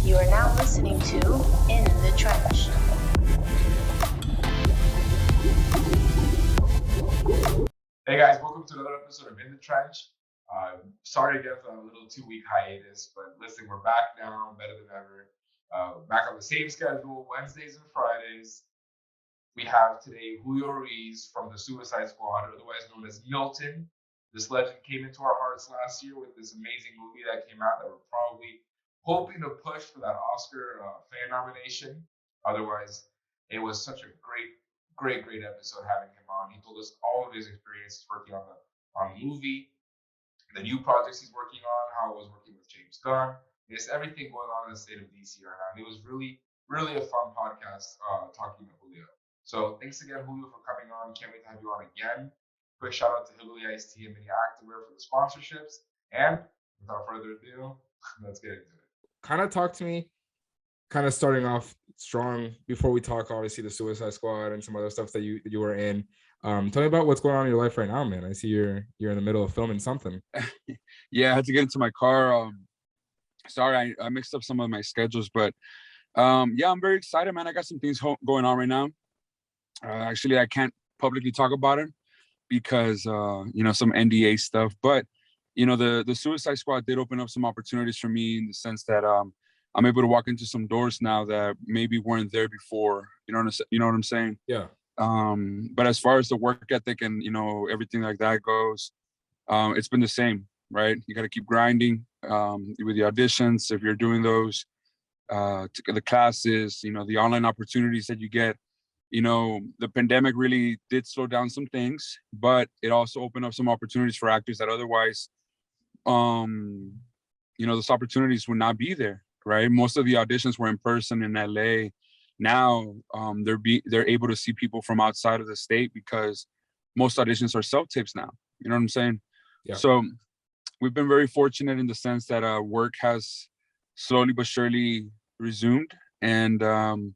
You are now listening to In the Trench. Hey guys, welcome to another episode of In the Trench. Sorry again for a little 2-week hiatus, but listen, we're back now, better than ever. Back on the same schedule, Wednesdays and Fridays. We have today Julio Ruiz from the Suicide Squad, otherwise known as Milton. This legend came into our hearts last year with this amazing movie that came out that we're probably hoping to push for that Oscar fan nomination. Otherwise, it was such a great episode having him on. He told us all of his experiences working on the movie, the new projects he's working on, how it was working with James Gunn, just everything going on in the state of DC right now. And it was really a fun podcast talking to Julio. So thanks again, Julio, for coming on. Can't wait to have you on again. Quick shout out to HILLBILLY Iced Tea and Mini Activewear for the sponsorships. And without further ado, let's get into it. Kind of talk to me, kind of starting off strong before we talk, obviously, the Suicide Squad and some other stuff that you were in. Tell me about what's going on in your life right now, man. I see you're in the middle of filming something. Yeah, I had to get into my car. Sorry, I mixed up some of my schedules, but yeah, I'm very excited, man. I got some things going on right now. Actually, I can't publicly talk about it because some NDA stuff, but the Suicide Squad did open up some opportunities for me in the sense that I'm able to walk into some doors now that maybe weren't there before. You know what I'm saying? Yeah. But as far as the work ethic and everything like that goes, it's been the same, right? You got to keep grinding with the auditions if you're doing those, the classes, the online opportunities that you get. The pandemic really did slow down some things, but it also opened up some opportunities for actors that otherwise, those opportunities would not be there, right? Most of the auditions were in person in LA. Now they're able to see people from outside of the state because most auditions are self-tapes now. You know what I'm saying? Yeah. So we've been very fortunate in the sense that work has slowly but surely resumed. And, I'm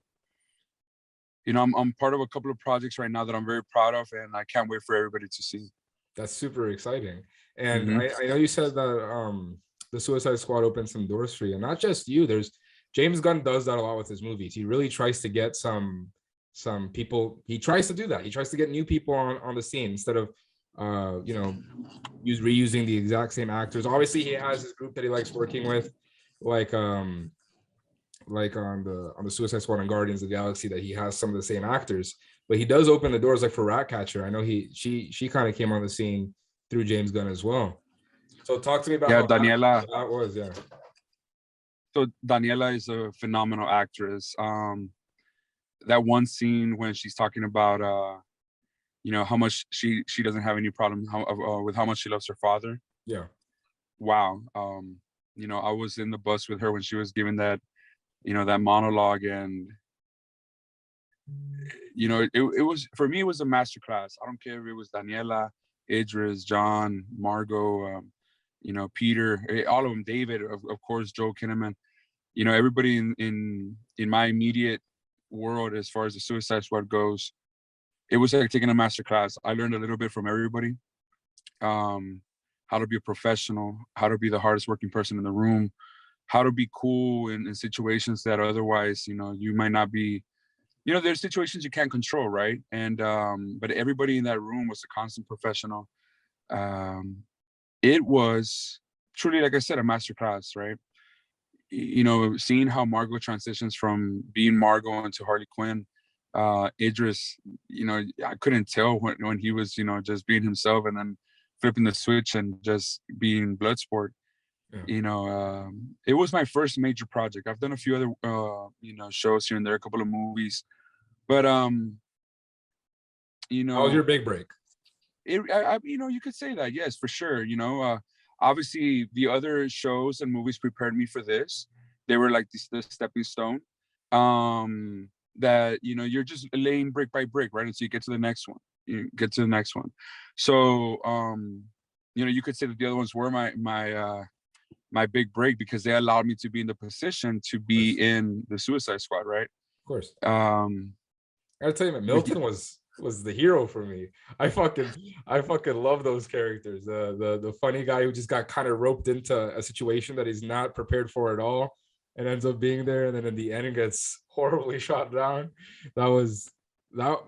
part of a couple of projects right now that I'm very proud of, and I can't wait for everybody to see. That's super exciting. And I know you said that the Suicide Squad opened some doors for you, and not just you. There's James Gunn does that a lot with his movies. He really tries to get some people. He tries to do that. He tries to get new people on the scene instead of reusing the exact same actors. Obviously, he has his group that he likes working with, like on the Suicide Squad and Guardians of the Galaxy, that he has some of the same actors. But he does open the doors, like for Ratcatcher. I know she kind of came on the scene through James Gunn as well. So talk to me about how Daniela. that was. Yeah. So Daniela is a phenomenal actress. That one scene when she's talking about how much she doesn't have any problem with how much she loves her father. Yeah. Wow. I was in the bus with her when she was giving that that monologue, and it was, for me, it was a masterclass. I don't care if it was Daniela, Idris, John, Margot, Peter, all of them, David, of course, Joel Kinnaman, everybody in my immediate world as far as the Suicide Squad goes. It was like taking a masterclass. I learned a little bit from everybody, how to be a professional, how to be the hardest working person in the room, how to be cool in situations that otherwise, you might not be. There's situations you can't control, right? And but everybody in that room was a constant professional. It was truly, like I said, a masterclass, right? Seeing how Margot transitions from being Margot into Harley Quinn. Idris, I couldn't tell when he was, just being himself and then flipping the switch and just being Bloodsport. Yeah. It was my first major project. I've done a few other, shows here and there, a couple of movies, but how was your big break? You could say that, yes, for sure. Obviously the other shows and movies prepared me for this. They were like the stepping stone. That you're just laying brick by brick, right? Until you get to the next one. So you could say that the other ones were my big break because they allowed me to be in the position to be in the Suicide Squad, right? Of course. I gotta tell you, man, Milton was the hero for me. I fucking love those characters. The funny guy who just got kind of roped into a situation that he's not prepared for at all. and ends up being there, and then in the end gets horribly shot down. Dude,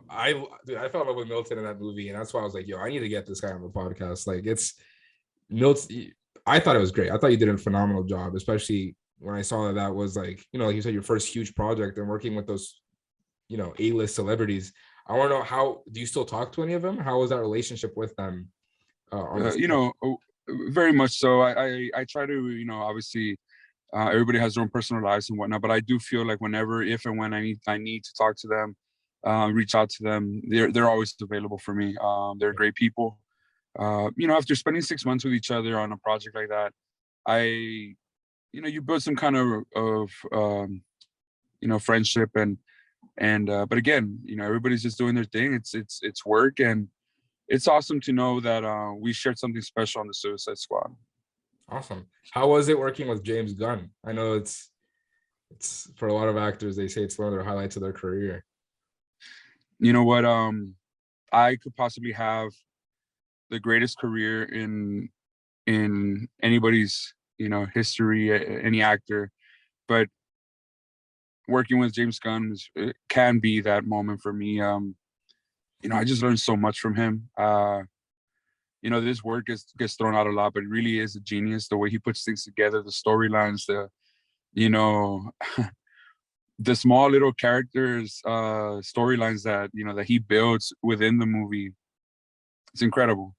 I fell in love with Milton in that movie, and that's why I was like, yo, I need to get this guy on the podcast. Like, it's Milton. I thought it was great. I thought you did a phenomenal job, especially when I saw that was like, like you said, your first huge project and working with those, A-list celebrities. I want to know, how do you still talk to any of them? How was that relationship with them? Very much so. I try to, obviously, everybody has their own personal lives and whatnot, but I do feel like whenever, if and when I need to talk to them, reach out to them, they're always available for me. They're great people. After spending 6 months with each other on a project like that, you build some kind of friendship and but again, everybody's just doing their thing. It's work, and it's awesome to know that we shared something special on the Suicide Squad. Awesome. How was it working with James Gunn? I know it's for a lot of actors, they say it's one of their highlights of their career. You know what? I could possibly have the greatest career in anybody's history, any actor, but working with James Gunn can be that moment for me. I just learned so much from him. This work gets thrown out a lot, but it really is a genius. The way he puts things together, the storylines, the small little characters, storylines that he builds within the movie. It's incredible.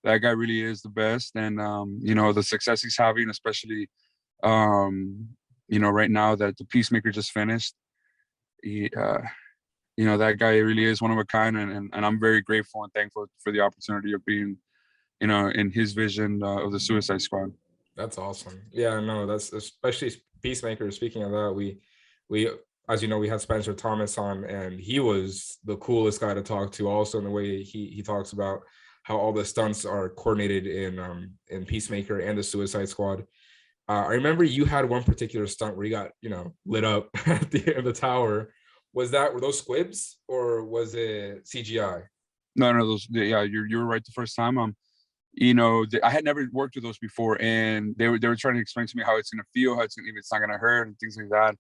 That guy really is the best. And, the success he's having, especially, right now that the Peacemaker just finished, that guy really is one of a kind. And I'm very grateful and thankful for the opportunity of being, in his vision of the Suicide Squad. That's awesome. Yeah, no, that's especially Peacemaker. Speaking of that, we as you know, we had Spencer Thomas on, and he was the coolest guy to talk to, also in the way he talks about how all the stunts are coordinated in Peacemaker and the Suicide Squad. I remember you had one particular stunt where you got lit up at the end of the tower. Were those squibs or was it CGI? No, you were right the first time. I had never worked with those before, and they were trying to explain to me how it's gonna feel, if it's not gonna hurt, and things like that.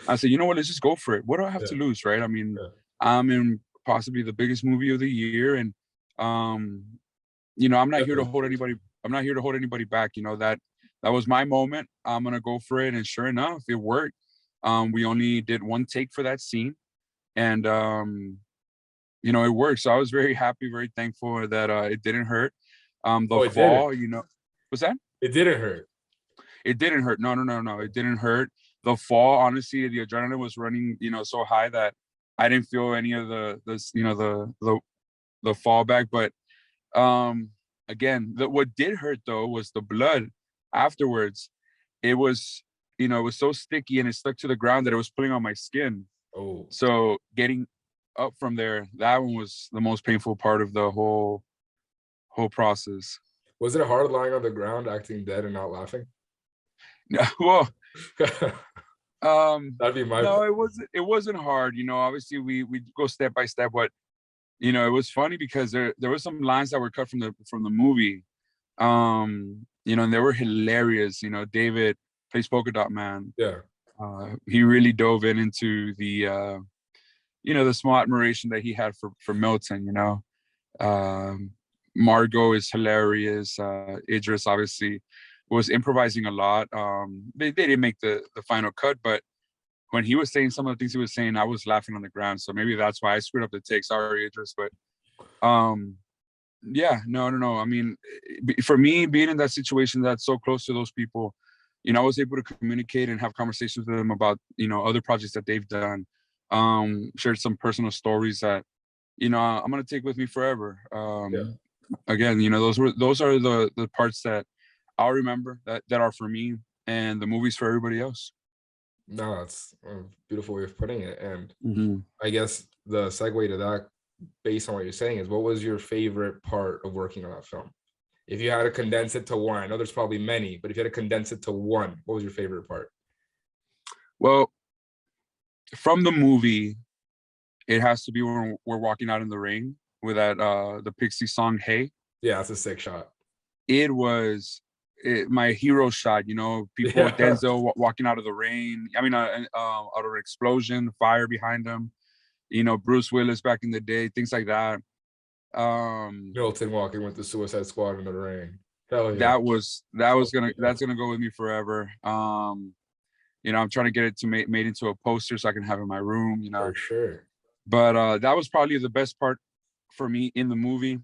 I said, you know what, let's just go for it. What do I have to lose, right? I mean, I'm in possibly the biggest movie of the year, and I'm not here to hold anybody. I'm not here to hold anybody back. That was my moment. I'm gonna go for it, and sure enough, it worked. We only did one take for that scene, and it worked. So I was very happy, very thankful that it didn't hurt. The fall, what's that? It didn't hurt. It didn't hurt. No, it didn't hurt. The fall, honestly, the adrenaline was running, so high that I didn't feel any of the fallback. But again, what did hurt though was the blood afterwards. It was, it was so sticky and it stuck to the ground that it was pulling on my skin. Oh, so getting up from there, that one was the most painful part of the whole process. Was it hard lying on the ground, acting dead and not laughing? Well, that'd be my. No, it wasn't hard. Obviously we go step by step, but it was funny because there were some lines that were cut from the movie, and they were hilarious. David plays Polka Dot Man. Yeah. He really dove into the the small admiration that he had for Milton. Margot is hilarious. Idris obviously was improvising a lot. They didn't make the final cut, but when he was saying some of the things he was saying, I was laughing on the ground. So maybe that's why I screwed up the take. Sorry, Idris, but yeah, no. I mean, for me, being in that situation that's so close to those people, I was able to communicate and have conversations with them about other projects that they've done. Shared some personal stories that I'm gonna take with me forever. Again, those are the parts that I'll remember that are for me, and the movie's for everybody else. No, that's a beautiful way of putting it. And I guess the segue to that, based on what you're saying, is what was your favorite part of working on that film? If you had to condense it to one, I know there's probably many, but if you had to condense it to one, what was your favorite part? Well, from the movie, it has to be when we're walking out in the rain with that the Pixie song, Hey. Yeah, that's a sick shot. It was my hero shot. You know, people Yeah. Denzel walking out of the rain. I mean, out of an explosion, fire behind him. You know, Bruce Willis back in the day, things like that. Milton walking with the Suicide Squad in the rain. Hell yeah. That's gonna go with me forever. You know, I'm trying to get it to made into a poster so I can have it in my room. You know, For sure. but that was probably the best part for me in the movie.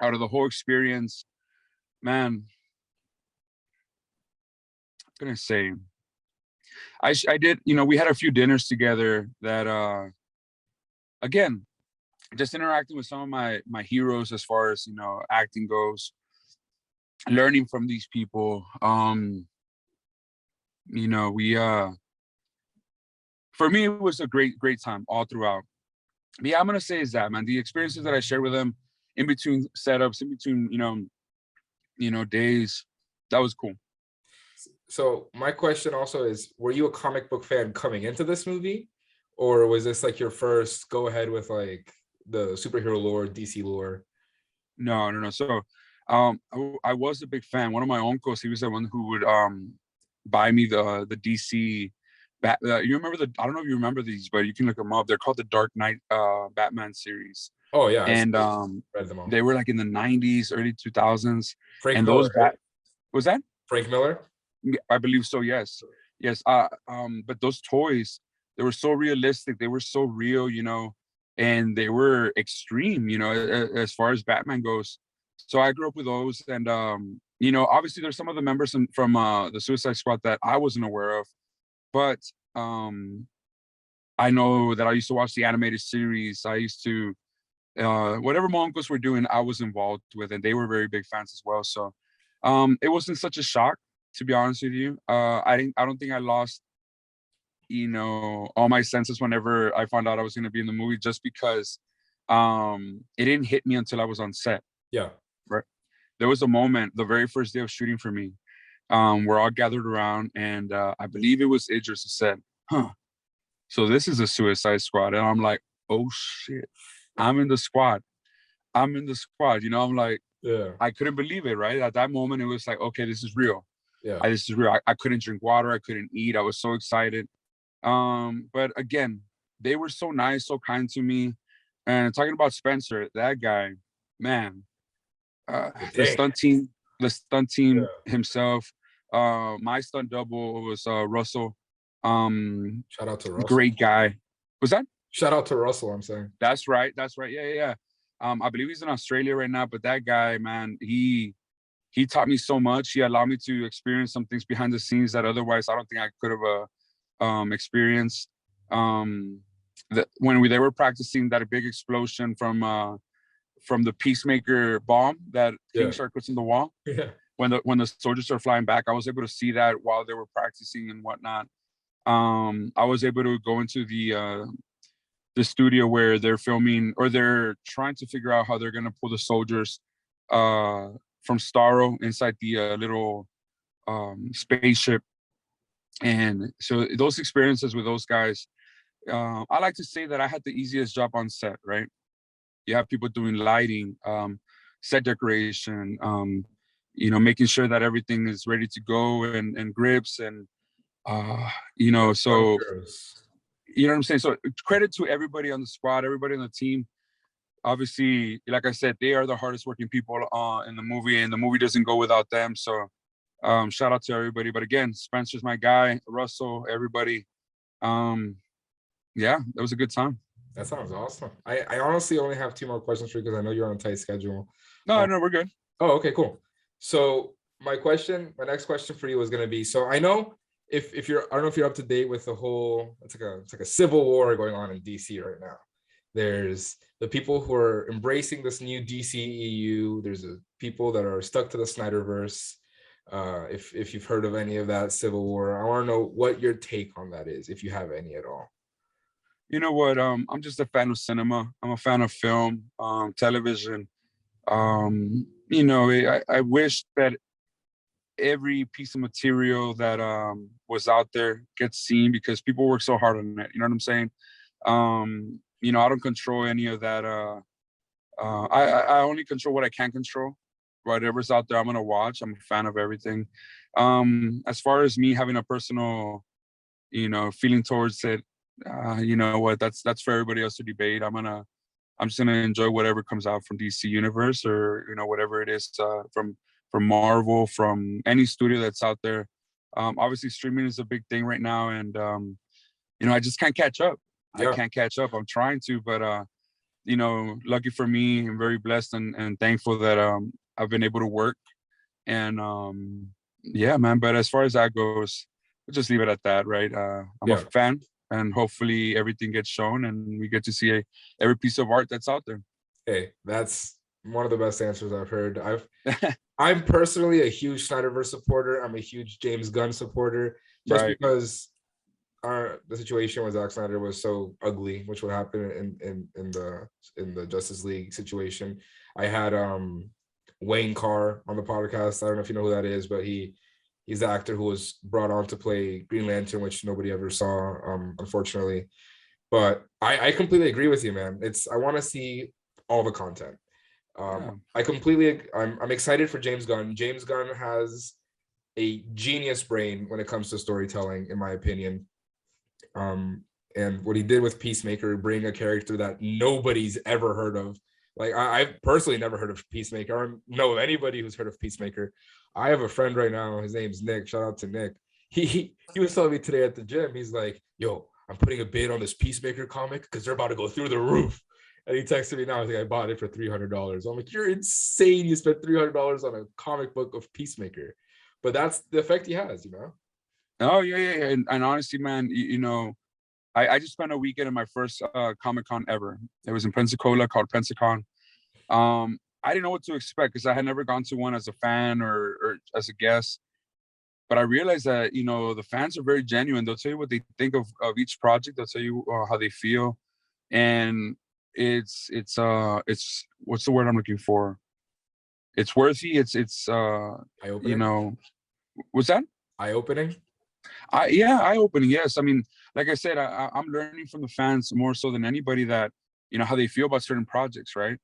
Out of the whole experience, man, I'm gonna say I did. You know, we had a few dinners together that again, just interacting with some of my heroes as far as, you know, acting goes, learning from these people. You know, we for me it was a great time all throughout. But yeah, I'm gonna say is that, man, the experiences that I shared with them in between setups, in between, you know, days, that was cool. So my question also is, were you a comic book fan coming into this movie, or was this like your first go ahead with like the superhero lore, DC lore? No. So I was a big fan. One of my uncles, he was the one who would buy me the DC you remember I don't know if you remember these, but you can look them up. They're called the Dark Knight Batman series. Oh yeah, And read them all. they were like in the 90s, early 2000s. Frank and Miller, those right? was that? Frank Miller? I believe so, yes. But those toys, they were so realistic, they were so real, you know, and they were extreme, you know, as far as Batman goes. So I grew up with those, and you know, obviously there's some of the members from the Suicide Squad that I wasn't aware of, but I know that I used to watch the animated series. I used to whatever my uncles were doing, I was involved with, and they were very big fans as well. So it wasn't such a shock, to be honest with you. I don't think I lost, you know, all my senses whenever I found out I was going to be in the movie, just because it didn't hit me until I was on set. Yeah. Right. There was a moment, the very first day of shooting for me, we're all gathered around, and I believe it was Idris who said, "Huh, so this is a Suicide Squad," and I'm like, "Oh shit, I'm in the squad. I'm in the squad." You know, I'm like, yeah, I couldn't believe it. Right at that moment, it was like, okay, this is real. Yeah. This is real. I couldn't drink water. I couldn't eat. I was so excited. But again, they were so nice, so kind to me. And talking about Spencer, that guy, man, the stunt team Yeah. himself, my stunt double was Russell. Shout out to Russell. Great guy. Was that? Shout out to Russell, I'm saying. That's right. Yeah. I believe he's in Australia right now, but that guy, man, he taught me so much. He allowed me to experience some things behind the scenes that otherwise I don't think I could have experienced. When they were practicing that big explosion from the Peacemaker bomb that King Shark puts in the wall. Yeah. When the soldiers are flying back, I was able to see that while they were practicing and whatnot. I was able to go into the studio where they're filming, or they're trying to figure out how they're gonna pull the soldiers from Starro inside the little spaceship. And so those experiences with those guys, I like to say that I had the easiest job on set, right? You have people doing lighting, set decoration, you know, making sure that everything is ready to go, and grips, and you know, so you know what I'm saying? So credit to everybody on the squad, everybody on the team. Obviously, like I said, they are the hardest working people in the movie, and the movie doesn't go without them. So shout out to everybody. But again, Spencer's my guy, Russell, everybody. Yeah, that was a good time. That sounds awesome. I honestly only have 2 more questions for you because I know you're on a tight schedule. No, we're good. Oh, okay, cool. So my next question for you was gonna be, so I know if you're, I don't know if you're up to date with the whole, it's like a civil war going on in DC right now. There's the people who are embracing this new DCEU. There's people that are stuck to the Snyderverse. If you've heard of any of that civil war, I want to know what your take on that is, if you have any at all. You know what? I'm just a fan of cinema. I'm a fan of film, television. You know, I wish that every piece of material that was out there gets seen, because people work so hard on it. You know what I'm saying? You know, I don't control any of that. I only control what I can control. whatever's out there, I'm gonna watch. I'm a fan of everything. As far as me having a personal, feeling towards it, you know what? That's for everybody else to debate. I'm just gonna enjoy whatever comes out from DC Universe, or whatever it is from Marvel, from any studio that's out there. Obviously, streaming is a big thing right now, and I just can't catch up. I Yeah. can't catch up. I'm trying to, but lucky for me, I'm very blessed and thankful that I've been able to work. And yeah, man. But as far as that goes, we'll just leave it at that, right? I'm a fan, and hopefully everything gets shown, and we get to see every piece of art that's out there. Hey, that's one of the best answers I've heard. I'm personally a huge Snyderverse supporter. I'm a huge James Gunn supporter, just Right. because the situation with Zack Snyder was so ugly, which would happen in the Justice League situation. I had Wayne Carr on the podcast. I don't know if you know who that is, but he's the actor who was brought on to play Green Lantern, which nobody ever saw, unfortunately. But I completely agree with you, man. I want to see all the content. I'm excited for James Gunn. James Gunn has a genius brain when it comes to storytelling, in my opinion. And what he did with Peacemaker, bring a character that nobody's ever heard of. Like, I've personally never heard of Peacemaker. I don't know of anybody who's heard of Peacemaker. I have a friend right now. His name's Nick. Shout out to Nick. He was telling me today at the gym. He's like, "Yo, I'm putting a bid on this Peacemaker comic because they're about to go through the roof." And he texted me now. I think I bought it for $300. I'm like, "You're insane! You spent $300 on a comic book of Peacemaker." But that's the effect he has, Oh yeah. And honestly, man, I just spent a weekend in my first Comic-Con ever. It was in Pensacola, called Pensacon. I didn't know what to expect because I had never gone to one as a fan or as a guest. But I realized that, the fans are very genuine. They'll tell you what they think of each project. They'll tell you how they feel. And it's what's the word I'm looking for? It's worthy. It's eye-opening. What's that? Eye-opening. Eye-opening. Yes. I mean, like I said, I'm learning from the fans more so than anybody that, how they feel about certain projects, right?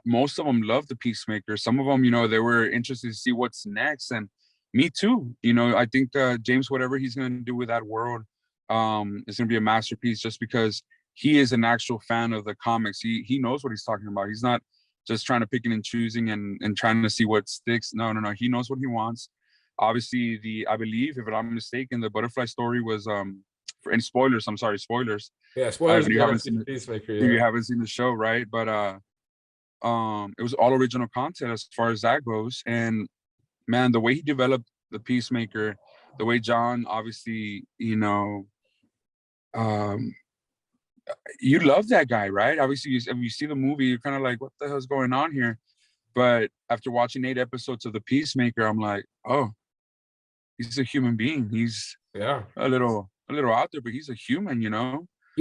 Most of them love the Peacemaker. Some of them, they were interested to see what's next. And me too. I think James, whatever he's going to do with that world, is going to be a masterpiece, just because he is an actual fan of the comics. He knows what he's talking about. He's not just trying to pick and choosing and trying to see what sticks. No. He knows what he wants. Obviously, I believe, if I'm not mistaken, the Butterfly story was for any spoilers. I'm sorry, spoilers. Yeah, spoilers. If you haven't seen Peacemaker, if you haven't seen the show, right? But it was all original content as far as that goes. And man, the way he developed the Peacemaker, the way John, obviously, you love that guy, right? Obviously, if you see the movie, you're kind of like, what the hell's going on here? But after watching 8 episodes of the Peacemaker, I'm like, oh, he's a human being. He's a little out there, but he's a human, He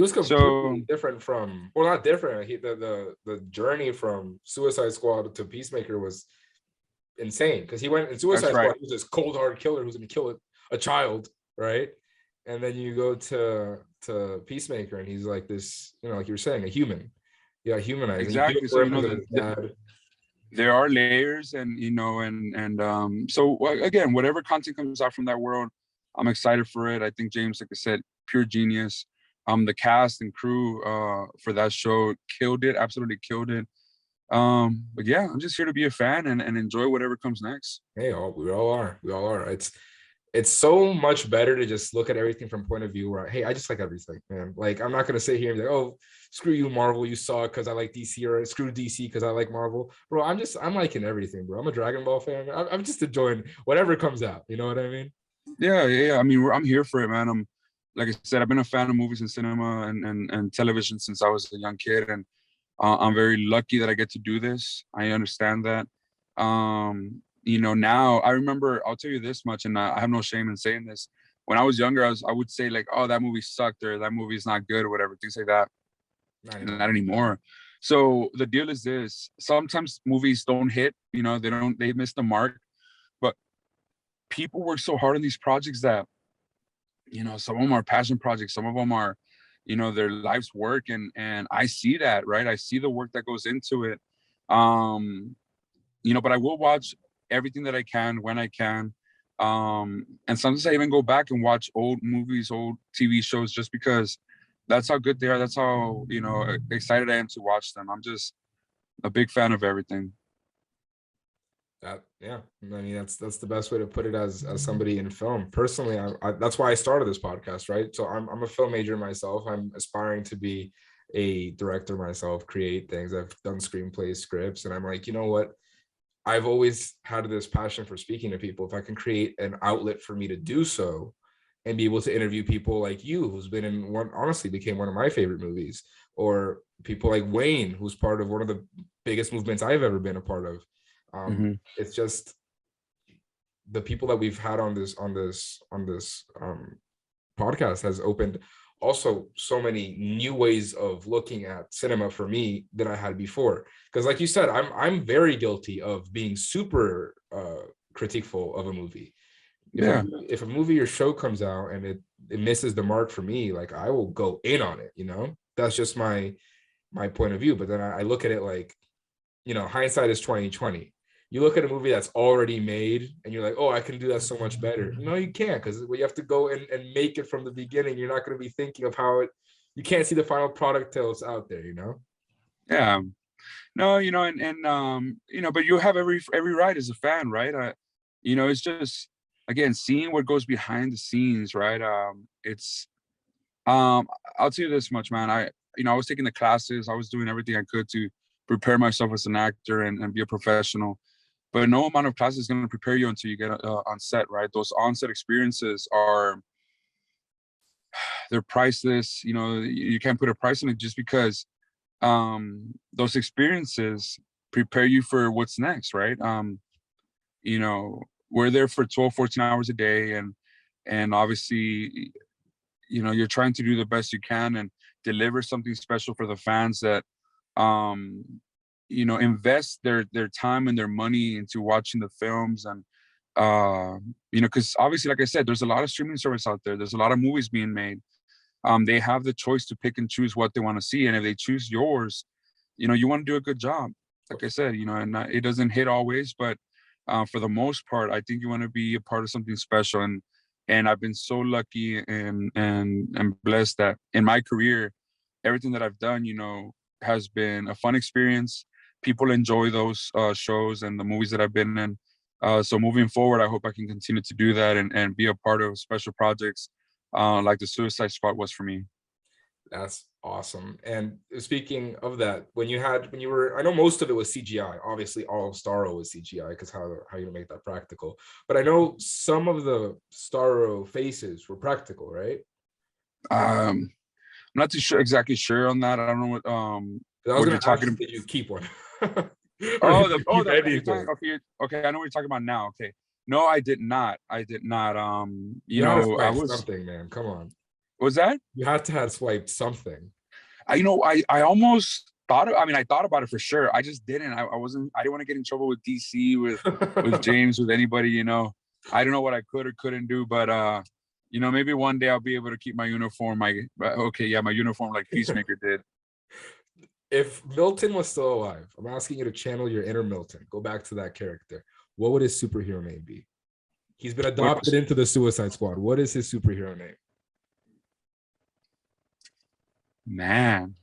was completely different from, well, not different. The journey from Suicide Squad to Peacemaker was insane, because he went in Suicide Squad, he was this cold hard killer who's going to kill a child, right? And then you go to Peacemaker, and he's like this, like you were saying, a human. Yeah, humanized. Exactly. So there are layers, and so again, whatever content comes out from that world, I'm excited for it. I think James, like I said, pure genius. The cast and crew for that show killed it, absolutely killed it. But yeah, I'm just here to be a fan and enjoy whatever comes next. Hey, we all are. It's so much better to just look at everything from point of view where, hey, I just like everything, man. Like, I'm not gonna sit here and be like, oh, screw you, Marvel, you saw it because I like DC, or screw DC because I like Marvel. Bro, I'm liking everything, bro. I'm a Dragon Ball fan. I'm just enjoying whatever comes out. You know what I mean? Yeah. I mean, I'm here for it, man. Like I said, I've been a fan of movies and cinema and television since I was a young kid, and I'm very lucky that I get to do this. I understand that. Now I remember, I'll tell you this much, and I have no shame in saying this. When I was younger, I would say like, oh, that movie sucked, or that movie is not good, or whatever, things like that. Not anymore. So the deal is this: sometimes movies don't hit, they miss the mark, but people work so hard on these projects that, some of them are passion projects, some of them are, their life's work, and I see that, right? I see the work that goes into it. but I will watch everything that I can when I can. And sometimes I even go back and watch old movies, old TV shows, just because that's how good they are. That's how, excited I am to watch them. I'm just a big fan of everything. Yeah, I mean that's the best way to put it as somebody in film. Personally, that's why I started this podcast, right? So I'm a film major myself. I'm aspiring to be a director myself, create things. I've done screenplays, scripts, and I'm like, you know what? I've always had this passion for speaking to people. If I can create an outlet for me to do so and be able to interview people like you, who's been in one, honestly became one of my favorite movies, or people like Wayne, who's part of one of the biggest movements I've ever been a part of. It's just the people that we've had on this podcast has opened also so many new ways of looking at cinema for me than I had before. Because like you said, I'm very guilty of being super critiqueful of a movie. If a movie or show comes out and it misses the mark for me, like I will go in on it, that's just my point of view. But then I look at it like, hindsight is 20/20. You look at a movie that's already made and you're like, oh, I can do that so much better. No, you can't, because you have to go and make it from the beginning. You're not going to be thinking of you can't see the final product till it's out there, Yeah. No, but you have every right as a fan, right? It's just, again, seeing what goes behind the scenes, right? I'll tell you this much, man. I was taking the classes. I was doing everything I could to prepare myself as an actor and be a professional. But no amount of class is going to prepare you until you get on set, right? Those on-set experiences they're priceless. You can't put a price on it, just because those experiences prepare you for what's next, right? We're there for 12, 14 hours a day, and obviously, you're trying to do the best you can and deliver something special for the fans that invest their time and their money into watching the films. And because obviously, like I said, there's a lot of streaming service out there. There's a lot of movies being made. They have the choice to pick and choose what they want to see, and if they choose yours, you want to do a good job. Like I said, and it doesn't hit always, but for the most part, I think you want to be a part of something special. And I've been so lucky and blessed that in my career, everything that I've done, has been a fun experience. People enjoy those shows and the movies that I've been in. So moving forward, I hope I can continue to do that and be a part of special projects like the Suicide Squad was for me. That's awesome. And speaking of that, when you were, I know most of it was CGI. Obviously, all of Starro was CGI, because how you make that practical. But I know some of the Starro faces were practical, right? I'm not exactly sure on that. I don't know what you're talking about. Did you keep one? Okay, I know what you're talking about now. Okay. No, I did not. I was something, man. Come on. Was that? You had to have swiped something. I almost thought I thought about it for sure. I just didn't. I didn't want to get in trouble with DC, with James, with anybody, I don't know what I could or couldn't do, but maybe one day I'll be able to keep my uniform. My uniform like Peacemaker did. If Milton was still alive, I'm asking you to channel your inner Milton. Go back to that character. What would his superhero name be? He's been adopted into the Suicide Squad. What is his superhero name? Man,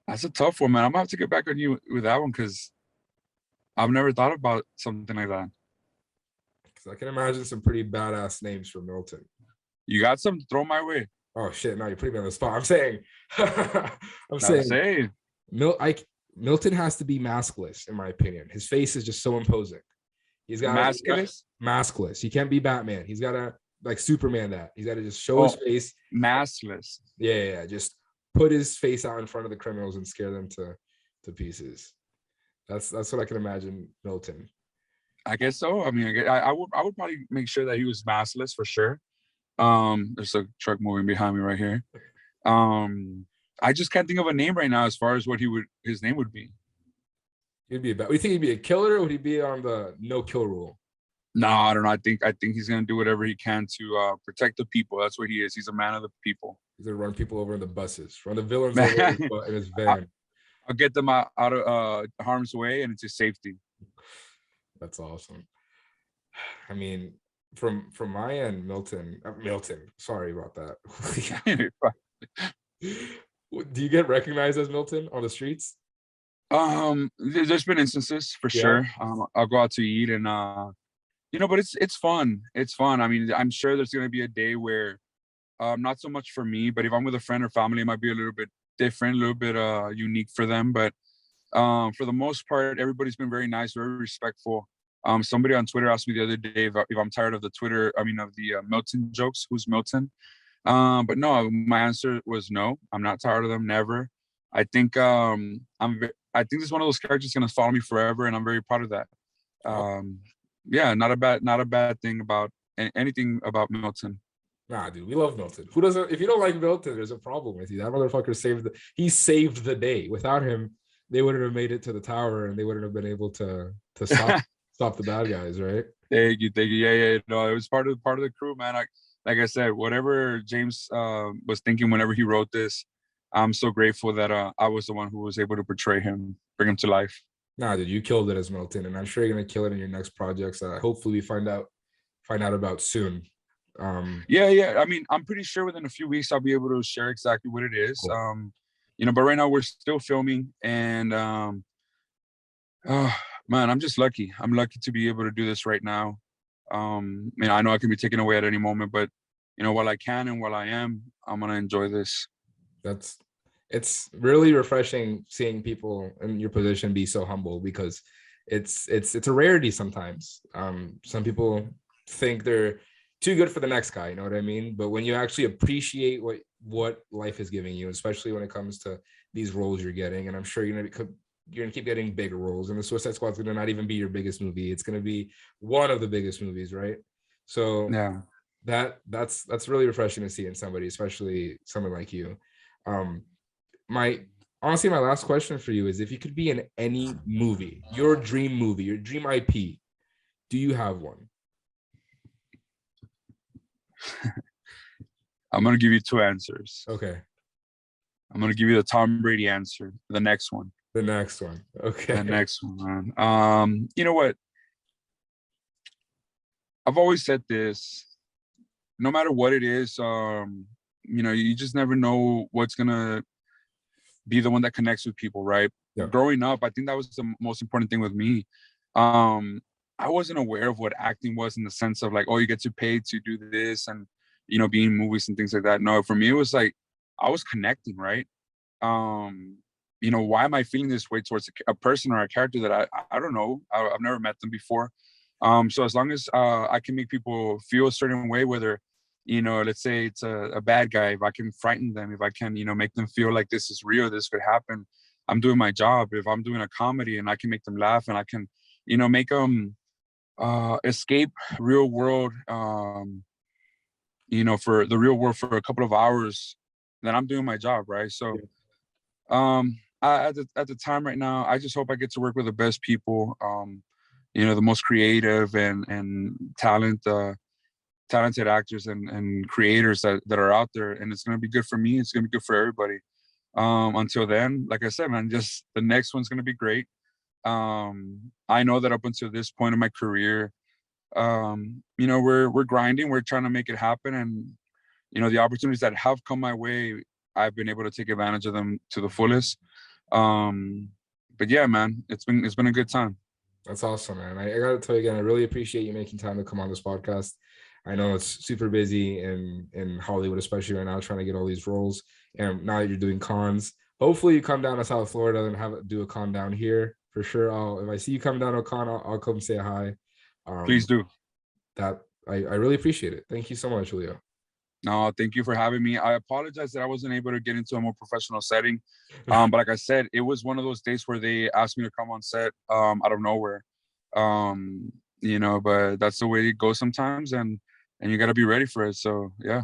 that's a tough one, man. I'm gonna have to get back on you with that one, because I've never thought about something like that. Because I can imagine some pretty badass names for Milton. You got some? Throw my way. Oh shit! Now you're putting me on the spot. I'm saying, Milton has to be maskless, in my opinion. His face is just so imposing. He's got maskless. He can't be Batman. He's got to, like Superman, that he's got to just show his face. Maskless. Yeah. Just put his face out in front of the criminals and scare them to pieces. That's what I can imagine Milton. I guess so. I would probably make sure that he was maskless for sure. There's a truck moving behind me right here. I just can't think of a name right now as far as what his name would be. He'd be what do you think? He'd be a killer, or would he be on the no kill rule? No, I don't know. I think he's gonna do whatever he can to protect the people. That's what he is. He's a man of the people. He's gonna run people over in the buses, run the villains over in his van. I'll get them out of harm's way and into safety. That's awesome. I mean, from my end, Milton, sorry about that. Do you get recognized as Milton on the streets? There's been instances for Yeah. sure. I'll go out to eat and but it's fun. It's fun. I mean, I'm sure there's gonna be a day where not so much for me, but if I'm with a friend or family, it might be a little bit different, a little bit unique for them. But for the most part, everybody's been very nice, very respectful. Somebody on Twitter asked me the other day if I'm tired of the Milton jokes. Who's Milton? But no, my answer was no. I'm not tired of them. Never. I think I think this is one of those characters gonna follow me forever, and I'm very proud of that. Yeah, not a bad thing about anything about Milton. Nah, dude, we love Milton. Who doesn't? If you don't like Milton, there's a problem with you. That motherfucker saved the day. Without him, they wouldn't have made it to the tower, and they wouldn't have been able to stop the bad guys, right? Thank you. Yeah. No, it was part of the crew, man. Like I said, whatever James was thinking whenever he wrote this, I'm so grateful that I was the one who was able to portray him, bring him to life. Nah, dude, you killed it as Milton, and I'm sure you're gonna kill it in your next projects. Hopefully, we find out about soon. Yeah. I mean, I'm pretty sure within a few weeks I'll be able to share exactly what it is. Cool. But right now we're still filming, and man, I'm just lucky. I'm lucky to be able to do this right now. I know I can be taken away at any moment, but while I can and while I am, I'm gonna enjoy this. It's really refreshing seeing people in your position be so humble, because it's a rarity sometimes. Some people think they're too good for the next guy, you know what I mean? But when you actually appreciate what life is giving you, especially when it comes to these roles you're getting, and I'm sure you're gonna keep getting bigger roles, and the Suicide Squad's gonna not even be your biggest movie. It's gonna be one of the biggest movies, right? So yeah, that's really refreshing to see in somebody, especially someone like you. My last question for you is, if you could be in any movie, your dream IP, do you have one? I'm gonna give you two answers. Okay. I'm gonna give you the Tom Brady answer. The next one. Okay. The next one. You know what? I've always said this. No matter what it is, you just never know what's gonna be the one that connects with people, right? Yeah. Growing up, I think that was the most important thing with me. I wasn't aware of what acting was, in the sense of like, oh, you get to pay to do this and be in movies and things like that. No, for me, it was like I was connecting, right? Why am I feeling this way towards a person or a character that I don't know? I've never met them before. So as long as I can make people feel a certain way, whether let's say it's a bad guy, if I can frighten them, if I can make them feel like this is real, this could happen, I'm doing my job. If I'm doing a comedy and I can make them laugh and I can make them escape real world, for the real world for a couple of hours, then I'm doing my job, right? So at the time right now, I just hope I get to work with the best people, the most creative and talented actors and creators that are out there, and it's going to be good for me. It's going to be good for everybody. Until then, like I said, man, just the next one's going to be great. I know that up until this point in my career, we're grinding, we're trying to make it happen, and the opportunities that have come my way, I've been able to take advantage of them to the fullest. But yeah, man, it's been a good time. That's awesome, man. I gotta tell you again, I really appreciate you making time to come on this podcast. I know it's super busy in Hollywood, especially right now, trying to get all these roles. And now that you're doing cons, hopefully you come down to South Florida and do a con down here for sure. If I see you come down to a con, I'll come say hi. Please do. That I really appreciate it. Thank you so much, Julio. No, thank you for having me. I apologize that I wasn't able to get into a more professional setting. But like I said, it was one of those days where they asked me to come on set out of nowhere. But that's the way it goes sometimes, and you got to be ready for it. So yeah.